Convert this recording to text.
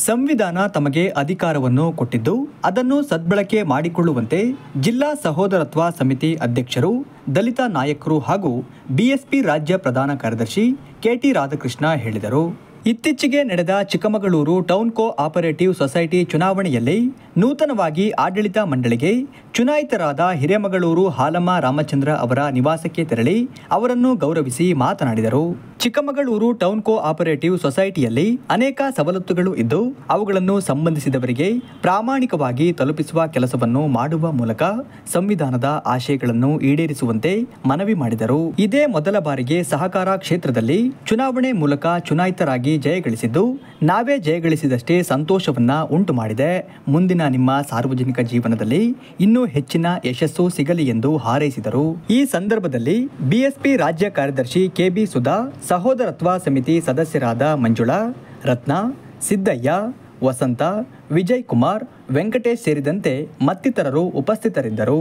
ಸಂವಿಧಾನ ತಮಗೆ ಅಧಿಕಾರವನ್ನು ಕೊಟ್ಟಿದ್ದು ಅದನ್ನು ಸದ್ಬಳಕೆ ಮಾಡಿಕೊಳ್ಳುವಂತೆ ಜಿಲ್ಲಾ ಸಹೋದರತ್ವ ಸಮಿತಿ ಅಧ್ಯಕ್ಷರು, ದಲಿತ ನಾಯಕರು ಹಾಗೂ ಬಿಎಸ್ಪಿ ರಾಜ್ಯ ಪ್ರಧಾನ ಕಾರ್ಯದರ್ಶಿ ಕೆಟಿ ರಾಧಾಕೃಷ್ಣ ಹೇಳಿದರು. ಇತ್ತೀಚೆಗೆ ನಡೆದ Chikkamagaluru town co operative society ಚುನಾವಣೆಯಲ್ಲಿ ನೂತನವಾಗಿ ಆಡಳಿತ ಮಂಡಳಿಗೆ ಚುನಾಯಿತರಾದ ಹಿರೇಮಗಳೂರು ಹಾಲಮ್ಮ ರಾಮಚಂದ್ರ ಅವರ ನಿವಾಸಕ್ಕೆ ತೆರಳಿ ಅವರನ್ನು ಗೌರವಿಸಿ ಮಾತನಾಡಿದರು. ಚಿಕ್ಕಮಗಳೂರು ಟೌನ್ ಕೋ ಆಪರೇಟಿವ್ ಸೊಸೈಟಿಯಲ್ಲಿ ಅನೇಕ ಸವಲತ್ತುಗಳು ಇದ್ದು ಅವುಗಳನ್ನು ಸಂಬಂಧಿಸಿದವರಿಗೆ ಪ್ರಾಮಾಣಿಕವಾಗಿ ತಲುಪಿಸುವ ಕೆಲಸವನ್ನು ಮಾಡುವ ಮೂಲಕ ಸಂವಿಧಾನದ ಆಶಯಗಳನ್ನು ಈಡೇರಿಸುವಂತೆ ಮನವಿ ಮಾಡಿದರು. ಇದೇ ಮೊದಲ ಬಾರಿಗೆ ಸಹಕಾರ ಕ್ಷೇತ್ರದಲ್ಲಿ ಚುನಾವಣೆ ಮೂಲಕ ಚುನಾಯಿತರಾಗಿ ಜಯಗಳಿಸಿದ್ದು ನಾವೇ ಜಯಗಳಿಸಿದಷ್ಟೇ ಸಂತೋಷವನ್ನ ಉಂಟು ಮಾಡಿದೆ. ಮುಂದಿನ ನಿಮ್ಮ ಸಾರ್ವಜನಿಕ ಜೀವನದಲ್ಲಿ ಇನ್ನೂ ಹೆಚ್ಚಿನ ಯಶಸ್ಸು ಸಿಗಲಿ ಎಂದು ಹಾರೈಸಿದರು. ಈ ಸಂದರ್ಭದಲ್ಲಿ ಬಿಎಸ್ಪಿ ರಾಜ್ಯ ಕಾರ್ಯದರ್ಶಿ ಕೆಬಿ ಸುಧಾ, ಸಹೋದರತ್ವ ಸಮಿತಿ ಸದಸ್ಯರಾದ ಮಂಜುಳಾ, ರತ್ನ, ಸಿದ್ದಯ್ಯ, ವಸಂತ, ವಿಜಯ್ ಕುಮಾರ್, ವೆಂಕಟೇಶ್ ಸೇರಿದಂತೆ ಮತ್ತಿತರರು ಉಪಸ್ಥಿತರಿದ್ದರು.